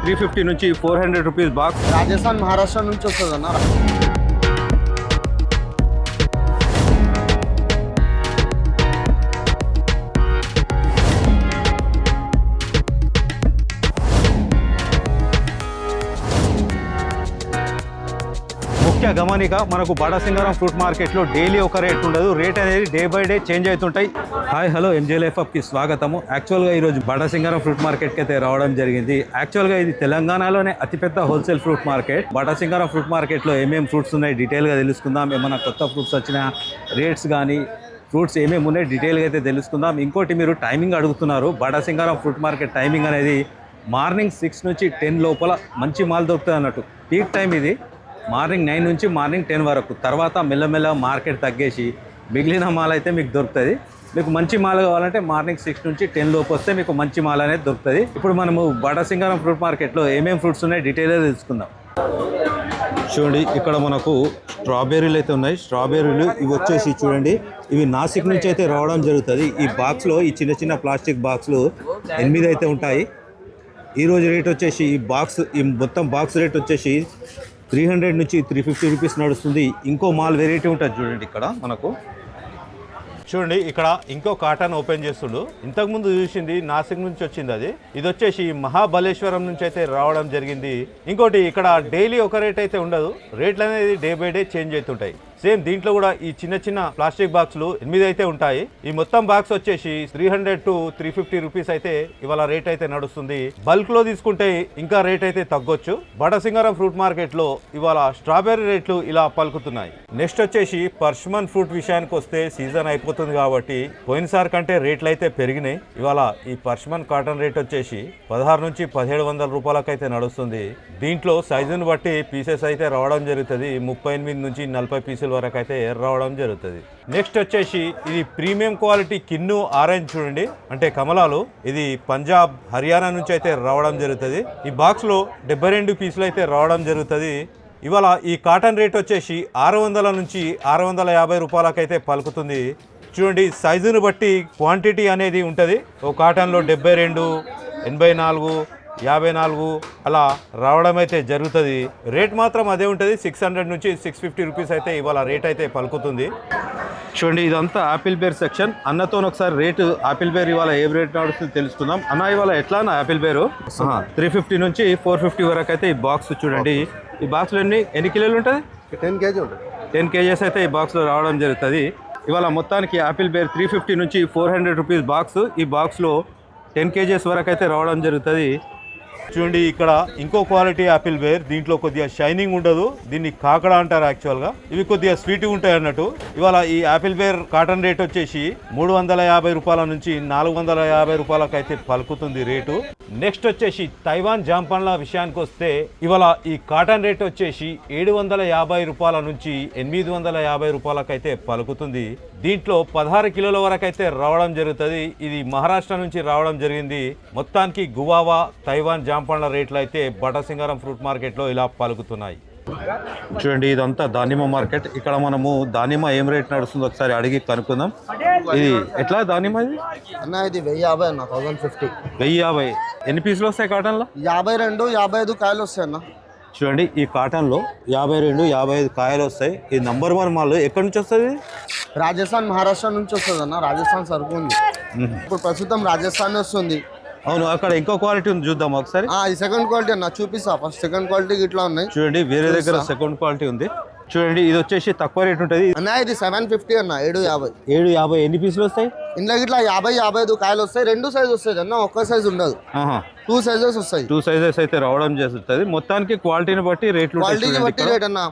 350 నుంచి 400 rupees box. Rajasthan Maharashtra నుంచి వస్తుంది అన్న. ముఖ్య గమనిక, మనకు బడసింగారం ఫ్రూట్ మార్కెట్లో డైలీ ఒక రేట్ ఉండదు. రేట్ అనేది డే బై డే చేంజ్ అవుతుంటాయి. హాయ్ హలో, ఎంజే లైఫ్ అప్కి స్వాగతము. యాక్చువల్గా ఈరోజు బడసింగారం ఫ్రూట్ మార్కెట్కి అయితే రావడం జరిగింది. యాక్చువల్గా ఇది తెలంగాణలోనే అతిపెద్ద హోల్సేల్ ఫ్రూట్ మార్కెట్. బడసింగారం ఫ్రూట్ మార్కెట్లో ఏమేమి ఫ్రూట్స్ ఉన్నాయి డీటెయిల్గా తెలుసుకుందాం. ఏమైనా కొత్త ఫ్రూట్స్ వచ్చిన రేట్స్ కానీ ఫ్రూట్స్ ఏమేమి ఉన్నాయి డీటెయిల్గా అయితే తెలుసుకుందాం. ఇంకోటి మీరు టైమింగ్ అడుగుతున్నారు. బడసింగారం ఫ్రూట్ మార్కెట్ టైమింగ్ అనేది మార్నింగ్ 6 నుంచి 10 లోపల మంచి మాల్ దొరుకుతుంది అన్నట్టు. పీక్ టైం ఇది మార్నింగ్ 9 నుంచి మార్నింగ్ 10 వరకు. తర్వాత మెల్లమెల్ల మార్కెట్ తగ్గేసి మిగిలిన మాల్ అయితే మీకు దొరుకుతుంది. మీకు మంచి మాల్ కావాలంటే మార్నింగ్ 6 నుంచి 10 లోపు వస్తే మీకు మంచి మాల్ అనేది దొరుకుతుంది. ఇప్పుడు మనము బడసింగారం ఫ్రూట్ మార్కెట్లో ఏమేమి ఫ్రూట్స్ ఉన్నాయి డీటెయిల్గా తెలుసుకుందాం. చూడండి, ఇక్కడ మనకు స్ట్రాబెర్రీలు అయితే ఉన్నాయి. స్ట్రాబెర్రీలు ఇవి వచ్చేసి చూడండి, ఇవి నాసిక్ నుంచి అయితే రావడం జరుగుతుంది. ఈ బాక్స్లో ఈ చిన్న చిన్న ప్లాస్టిక్ బాక్స్లు 8 అయితే ఉంటాయి. ఈరోజు రేట్ వచ్చేసి ఈ మొత్తం బాక్స్ రేట్ వచ్చేసి 300 నుంచి 350 రూపీస్ నడుస్తుంది. ఇంకో మాల్ వెరైటీ ఉంటుంది చూడండి. ఇక్కడ మనకు చూడండి, ఇక్కడ ఇంకో కాటన్ ఓపెన్ చేస్తుండు. ఇంతకుముందు చూసింది నాసిక్ నుంచి వచ్చింది. ఇది వచ్చేసి మహాబలేశ్వరం నుంచి అయితే రావడం జరిగింది. ఇంకోటి ఇక్కడ డైలీ ఒక రేట్ అయితే ఉండదు. రేట్లు అనేది డే బై డే చేంజ్ అవుతుంటాయి. సేమ్ దీంట్లో కూడా ఈ చిన్న చిన్న ప్లాస్టిక్ బాక్సులు 8 అయితే ఉంటాయి. ఈ మొత్తం బాక్స్ వచ్చేసి 300 to 350 రూపీస్ అయితే ఇవాళ రేట్ అయితే నడుస్తుంది. బల్క్ లో తీసుకుంటే ఇంకా రేట్ అయితే తగ్గొచ్చు. బడసింగారం ఫ్రూట్ మార్కెట్ లో ఇవాళ స్ట్రాబెర్రీ రేట్లు ఇలా పలుకుతున్నాయి. నెక్స్ట్ వచ్చేసి పర్షమన్ ఫ్రూట్ విషయానికి వస్తే సీజన్ అయిపోతుంది కాబట్టి పోయినసారి కంటే రేట్లు అయితే పెరిగినాయి. ఇవాళ ఈ పర్షమన్ కాటన్ రేట్ వచ్చేసి 16 నుంచి 1700 రూపాయలకైతే నడుస్తుంది. దీంట్లో సైజును బట్టి పీసెస్ అయితే రావడం జరుగుతుంది. 38 నుంచి 40 పీసుల వరకు అయితే రావడం జరుగుతుంది. నెక్స్ట్ వచ్చేసి ఇది ప్రీమియం క్వాలిటీ కిన్ను ఆరెంజ్ చూడండి, అంటే కమలాలు. ఇది పంజాబ్ హర్యానా నుంచి అయితే రావడం జరుగుతుంది. ఈ బాక్స్ లో 72 పీసులు అయితే రావడం జరుగుతుంది. ఇవాళ ఈ కాటన్ రేట్ వచ్చేసి 600 నుంచి 650 రూపాయలకైతే పలుకుతుంది. చూడండి, సైజును బట్టి క్వాంటిటీ అనేది ఉంటుంది. ఓ కాటన్లో 72, 84, 54 అలా రావడం అయితే జరుగుతుంది. రేట్ మాత్రం అదే ఉంటుంది. 600 నుంచి 650 రూపీస్ అయితే ఇవాళ రేట్ అయితే పలుకుతుంది. చూడండి, ఇదంతా ఆపిల్ బేర్ సెక్షన్. అన్నతో ఒకసారి రేటు ఆపిల్ బేర్ ఇవాళ ఏ రేట్ నడుస్తుంది తెలుసుకుందాం. అన్న ఇవాళ ఎట్లా అన్న ఆపిల్ బేరు? 350 నుంచి 450 వరకు అయితే ఈ బాక్స్ చూడండి. ఈ బాక్స్లో ఎన్ని కిలోలు ఉంటుంది? 10 kg ఉంటుంది. 10 kgs అయితే ఈ బాక్స్లో రావడం జరుగుతుంది. ఇవాళ మొత్తానికి ఆపిల్ బేర్ 350 నుంచి 400 రూపీస్ బాక్స్. ఈ బాక్స్లో 10 kgs వరకు అయితే రావడం జరుగుతుంది. చూడండి, ఇక్కడ ఇంకో క్వాలిటీ ఆపిల్ బేర్. దీంట్లో కొద్దిగా షైనింగ్ ఉండదు. దీన్ని కాకడా అంటారు యాక్చువల్గా. ఇవి కొద్దిగా స్వీట్గా ఉంటాయి అన్నట్టు. ఇవాళ ఈ ఆపిల్ బేర్ కాటన్ రేట్ వచ్చేసి 350 రూపాయల నుంచి 450 రూపాయలకు అయితే పలుకుతుంది రేటు. నెక్స్ట్ వచ్చేసి తైవాన్ జాంపన్ల విషయానికి వస్తే ఇవాళ ఈ కాటన్ రేట్ వచ్చేసి 750 రూపాయల నుంచి 850 రూపాయలకైతే పలుకుతుంది. దీంట్లో 16 కిలోల వరకు అయితే రావడం జరుగుతుంది. ఇది మహారాష్ట్ర నుంచి రావడం జరిగింది. మొత్తానికి గువావా తైవాన్ జాంపండ్ల రేట్లు అయితే బడసింగారం ఫ్రూట్ మార్కెట్లో ఇలా పలుకుతున్నాయి. చూడండి, ఇదంతా దానిమ్మ మార్కెట్. ఇక్కడ మనము దానిమ్మ ఏం రేట్ నడుస్తుందో ఒకసారి అడిగి కనుక్కుందాం. ఇది ఎట్లా దానిమ్మ? ఇది అన్న ఇది 1050 అన్న. 1050. 1050. ఎన్ని పీసులు వస్తాయి కాటన్లో? 52, 55 కాయలు వస్తాయి అన్న. చూడండి, ఈ కాటన్లో 52, 55 కాయలు వస్తాయి. ఈ నంబర్ 1 మాల్ ఎక్కడి నుంచి వస్తుంది? రాజస్థాన్ మహారాష్ట్ర నుంచి వస్తుంది అన్న. రాజస్థాన్ సరుకు ఉంది. ఇప్పుడు ప్రస్తుతం రాజస్థాన్ వస్తుంది. అవును, అక్కడ ఇంకో క్వాలిటీ ఉంది, చూద్దాం ఒకసారి. ఈ సెకండ్ క్వాలిటీ అన్న చూపిస్తా. ఫస్ట్ సెకండ్ క్వాలిటీ ఇట్లా ఉన్నాయి చూడండి. వేరే దగ్గర సెకండ్ క్వాలిటీ ఉంది చూడండి. ఇది వచ్చేసి తక్కువ రేట్ ఉంటుంది అన్న. ఇది 750 అన్న. 750. 750. ఎన్ని పీసులు వస్తాయి? ఇందులో ఇట్లా 50, 55 కాయలు వస్తాయి. 2 సైజు వస్తాయి అన్న. ఒక్క సైజు ఉండదు. 2 సైజెస్ వస్తాయి. 2 సైజెస్ అయితే రావడం చేస్తుంది. మొత్తానికి క్వాలిటీని బట్టి రేట్లు రేట్ అన్న.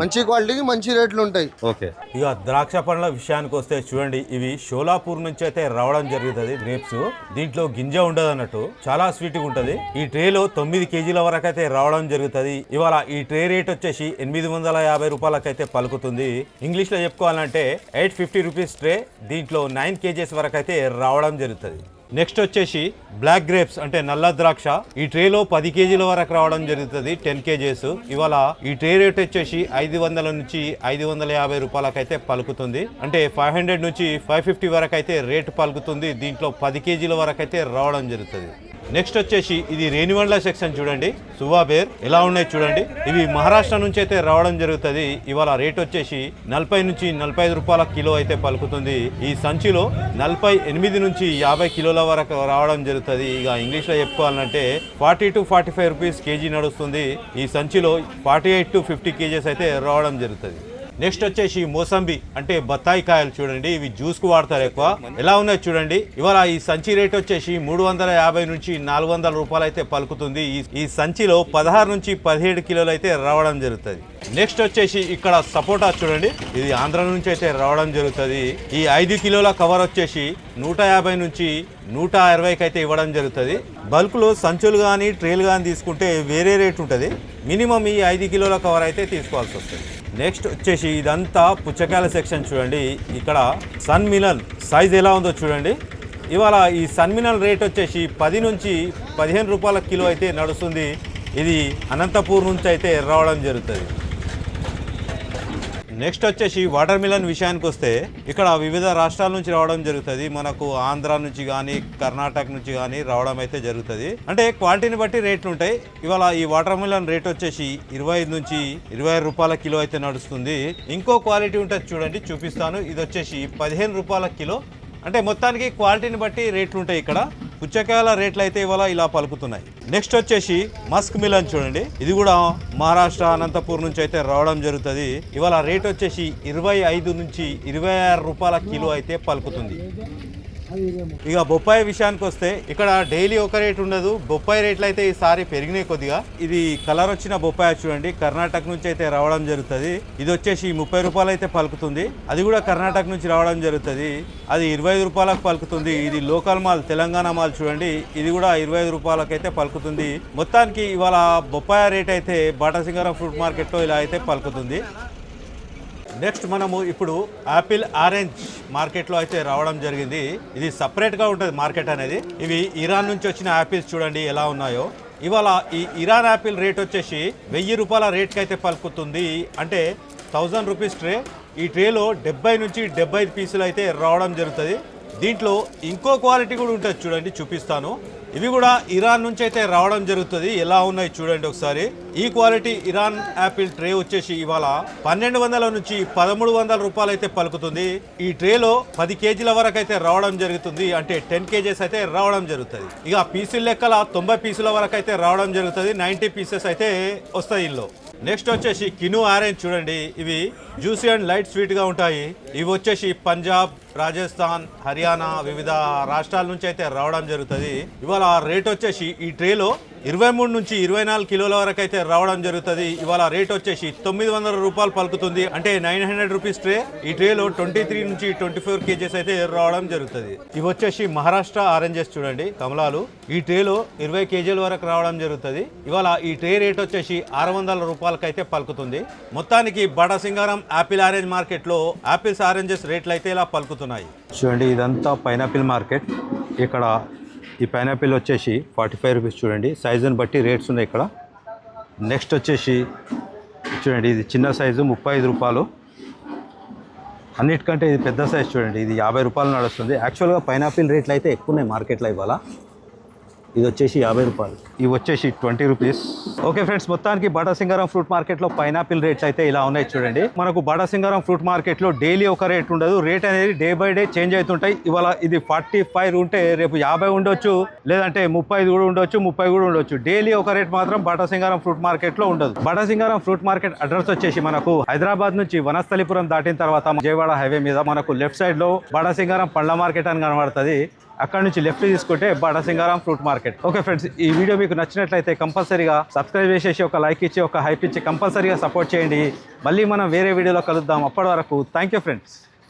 మంచి క్వాలిటీకి మంచి రేట్లు ఉంటాయి. ఓకే, ఇక ద్రాక్ష పండ్ల విషయానికి వస్తే చూడండి, ఇవి షోలాపూర్ నుంచి అయితే రావడం జరుగుతుంది. గ్రేప్స్ దీంట్లో గింజ ఉండదు అన్నట్టు, చాలా స్వీట్ గా ఉంటది. ఈ ట్రేలో 9 కేజీల వరకు అయితే రావడం జరుగుతుంది. ఇవాళ ఈ ట్రే రేట్ వచ్చేసి 850 రూపాయలకైతే పలుకుతుంది. ఇంగ్లీష్ లో చెప్పుకోవాలంటే 850 రూపీస్ ట్రే. దీంట్లో 9 కేజీస్ వరకు అయితే రావడం జరుగుతుంది. నెక్స్ట్ వచ్చేసి బ్లాక్ గ్రేప్స్ అంటే నల్ల ద్రాక్ష. ఈ ట్రేలో 10 కేజీల వరకు రావడం జరుగుతుంది, 10 కేజీస్. ఇవాళ ఈ ట్రే రేట్ వచ్చేసి 500 నుంచి 550 రూపాయలకైతే పలుకుతుంది. అంటే 500 నుంచి 550 వరకు అయితే రేటు పలుకుతుంది. దీంట్లో 10 కేజీల వరకు అయితే రావడం జరుగుతుంది. నెక్స్ట్ వచ్చేసి ఇది రేణివండ్ల సెక్షన్ చూడండి, సువాబేర్ ఎలా ఉన్నాయి చూడండి. ఇవి మహారాష్ట్ర నుంచి అయితే రావడం జరుగుతుంది. ఇవాళ రేట్ వచ్చేసి 40 నుంచి 45 రూపాయల కిలో అయితే పలుకుతుంది. ఈ సంచిలో 48 నుంచి 50 కిలోల వరకు రావడం జరుగుతుంది. ఇక ఇంగ్లీష్ లో చెప్పుకోవాలంటే 40 to 45 రూపీస్ కేజీ నడుస్తుంది. ఈ సంచిలో 48 to 50 కేజీస్ అయితే రావడం జరుగుతుంది. నెక్స్ట్ వచ్చేసి మోసంబి అంటే బత్తాయి కాయలు చూడండి, ఇవి జ్యూస్ కు వాడతారు ఎక్కువ. ఎలా ఉన్నాయి చూడండి. ఇవాళ ఈ సంచి రేట్ వచ్చేసి 350 నుంచి 400 రూపాయలు అయితే పలుకుతుంది. ఈ సంచిలో 16 నుంచి 17 కిలోలు అయితే రావడం జరుగుతుంది. నెక్స్ట్ వచ్చేసి ఇక్కడ సపోటా చూడండి, ఇది ఆంధ్ర నుంచి అయితే రావడం జరుగుతుంది. ఈ 5 కిలోల కవర్ వచ్చేసి 150 నుంచి 120కి అయితే ఇవ్వడం జరుగుతుంది. బల్క్ లో సంచులు కానీ ట్రేలు కానీ తీసుకుంటే వేరే రేట్ ఉంటుంది. మినిమం ఈ 5 కిలోల కవర్ అయితే తీసుకోవాల్సి వస్తుంది. నెక్స్ట్ వచ్చేసి ఇదంతా పుచ్చకాయల సెక్షన్ చూడండి. ఇక్కడ సన్ మిలన్ సైజ్ ఎలా ఉందో చూడండి. ఇవాళ ఈ సన్ మిలన్ రేట్ వచ్చేసి 10 నుంచి 15 రూపాయల కిలో అయితే నడుస్తుంది. ఇది అనంతపూర్ నుంచి అయితే రావడం జరుగుతుంది. నెక్స్ట్ వచ్చేసి వాటర్ మిలన్ విషయానికి వస్తే ఇక్కడ వివిధ రాష్ట్రాల నుంచి రావడం జరుగుతుంది. మనకు ఆంధ్ర నుంచి కానీ కర్ణాటక నుంచి కానీ రావడం అయితే జరుగుతుంది. అంటే క్వాలిటీని బట్టి రేట్లు ఉంటాయి. ఇవాళ ఈ వాటర్ మిలన్ రేట్ వచ్చేసి 25 నుంచి 20 రూపాయల కిలో అయితే నడుస్తుంది. ఇంకో క్వాలిటీ ఉంటుంది చూడండి, చూపిస్తాను. ఇది వచ్చేసి 15 రూపాయల కిలో. అంటే మొత్తానికి క్వాలిటీని బట్టి రేట్లు ఉంటాయి. ఇక్కడ పుచ్చకాయల రేట్లు అయితే ఇవాళ ఇలా పలుకుతున్నాయి. నెక్స్ట్ వచ్చేసి మస్క్ మిలన్ చూడండి, ఇది కూడా మహారాష్ట్ర అనంతపూర్ నుంచి అయితే రావడం జరుగుతుంది. ఇవాళ రేట్ వచ్చేసి 25 నుంచి 26 రూపాయల కిలో అయితే పలుకుతుంది. ఇక బొప్పాయి విషయానికి వస్తే ఇక్కడ డైలీ ఒక రేట్ ఉండదు. బొప్పాయి రేట్లు అయితే ఈసారి పెరిగినాయి కొద్దిగా. ఇది కలర్ వచ్చిన బొప్పాయి చూడండి, కర్ణాటక నుంచి అయితే రావడం జరుగుతుంది. ఇది వచ్చేసి 30 రూపాయలు అయితే పలుకుతుంది. అది కూడా కర్ణాటక నుంచి రావడం జరుగుతుంది. అది 25 రూపాయలకు పలుకుతుంది. ఇది లోకల్ మాల్, తెలంగాణ మాల్ చూడండి, ఇది కూడా 25 రూపాయలకు అయితే పలుకుతుంది. మొత్తానికి ఇవాళ బొప్పాయి రేట్ అయితే బాటసింగారం ఫ్రూట్ మార్కెట్లో ఇలా అయితే పలుకుతుంది. నెక్స్ట్ మనము ఇప్పుడు యాపిల్ ఆరెంజ్ మార్కెట్లో అయితే రావడం జరిగింది. ఇది సపరేట్గా ఉంటుంది మార్కెట్ అనేది. ఇవి ఇరాన్ నుంచి వచ్చిన యాపిల్స్ చూడండి ఎలా ఉన్నాయో. ఇవాళ ఈ ఇరాన్ యాపిల్ రేట్ వచ్చేసి 1000 రూపాయల రేట్కి అయితే పలుకుతుంది. అంటే 1000 రూపీస్ ట్రే. ఈ ట్రేలో 70 నుంచి 75 పీసులు అయితే రావడం జరుగుతుంది. దీంట్లో ఇంకో క్వాలిటీ కూడా ఉంటుంది చూడండి, చూపిస్తాను. ఇవి కూడా ఇరాన్ నుంచి అయితే రావడం జరుగుతుంది. ఎలా ఉన్నాయి చూడండి ఒకసారి. ఈ క్వాలిటీ ఇరాన్ యాపిల్ ట్రే వచ్చేసి ఇవాళ 1200 నుంచి 1300 రూపాయలు అయితే పలుకుతుంది. ఈ ట్రేలో 10 కేజీల వరకు అయితే రావడం జరుగుతుంది. అంటే 10 కేజీస్ అయితే రావడం జరుగుతుంది. ఇక పీసుల లెక్కల 90 పీసుల వరకు అయితే రావడం జరుగుతుంది. 90 పీసెస్ అయితే వస్తాయి ఇందులో. నెక్స్ట్ వచ్చేసి కిను ఆరెంజ్ చూడండి, ఇవి జ్యూసీ అండ్ లైట్ స్వీట్ గా ఉంటాయి. ఇవి వచ్చేసి పంజాబ్, రాజస్థాన్, హర్యానా వివిధ రాష్ట్రాల నుంచి అయితే రావడం జరుగుతుంది. ఇవాళ రేట్ వచ్చేసి ఈ ట్రేలో 23 నుంచి 24 కిలోల వరకు అయితే రావడం జరుగుతుంది. ఇవాళ రేట్ వచ్చేసి 900 రూపాయలు పలుకుతుంది. అంటే 900 రూపీస్ ట్రే. ఈ ట్రేలో 23 నుంచి 24 కేజీస్ అయితే రావడం జరుగుతుంది. ఇవి వచ్చేసి మహారాష్ట్ర ఆరెంజెస్ చూడండి, కమలాలు. ఈ ట్రేలో 20 కేజీల వరకు రావడం జరుగుతుంది. ఇవాళ ఈ ట్రే రేట్ వచ్చేసి 600 రూపాయలకి అయితే పలుకుతుంది. మొత్తానికి బాటసింగారం యాపిల్ ఆరెంజ్ మార్కెట్లో యాపిల్స్ ఆరెంజెస్ రేట్లు అయితే ఇలా పలుకుతున్నాయి. చూడండి ఇదంతా పైనాపిల్ మార్కెట్. ఇక్కడ ఈ పైనాపిల్ వచ్చేసి 45 రూపీస్ చూడండి. సైజుని బట్టి రేట్స్ ఉన్నాయి ఇక్కడ. నెక్స్ట్ వచ్చేసి చూడండి, ఇది చిన్న సైజు 35 రూపాయలు. అన్నిటికంటే ఇది పెద్ద సైజు చూడండి, ఇది 50 రూపాయలు నడుస్తుంది. యాక్చువల్గా పైనాపిల్ రేట్లు అయితే ఎక్కువ ఉన్నాయి మార్కెట్లో ఇవాళ. ఇది వచ్చేసి 50 రూపాయలు. ఇవి వచ్చేసి 20 రూపీస్. ఓకే ఫ్రెండ్స్, మొత్తానికి బాటసింగారం ఫ్రూట్ మార్కెట్లో పైనాపిల్ రేట్స్ అయితే ఇలా ఉన్నాయి చూడండి. మనకు బాటసింగారం ఫ్రూట్ మార్కెట్లో డైలీ ఒక రేట్ ఉండదు. రేట్ అనేది డే బై డే చేంజ్ అవుతుంటాయి. ఇవాళ ఇది 45 ఉంటే రేపు 50 ఉండొచ్చు, లేదంటే 35 కూడా ఉండొచ్చు, 30 కూడా ఉండొచ్చు. డైలీ ఒక రేట్ మాత్రం బాటసింగారం ఫ్రూట్ మార్కెట్లో ఉండదు. బాటసింగారం ఫ్రూట్ మార్కెట్ అడ్రస్ వచ్చేసి మనకు హైదరాబాద్ నుంచి వనస్థలిపురం దాటిన తర్వాత విజయవాడ హైవే మీద మనకు లెఫ్ట్ సైడ్ లో బాటసింగారం పండ్ల మార్కెట్ అని కనబడుతుంది. అక్కడ నుంచి లెఫ్ట్ తీసుకుంటే Batasingaram fruit market. Okay friends, ఈ వీడియో మీకు నచ్చినట్లయితే కంపల్సరీగా సబ్స్క్రైబ్ చేసేసి ఒక లైక్ ఇచ్చి ఒక హైప్ ఇచ్చి కంపల్సరీగా సపోర్ట్ చేయండి. మళ్ళీ మనం వేరే వీడియోలో కలుద్దాం. అప్పటి వరకు థ్యాంక్ యూ ఫ్రెండ్స్.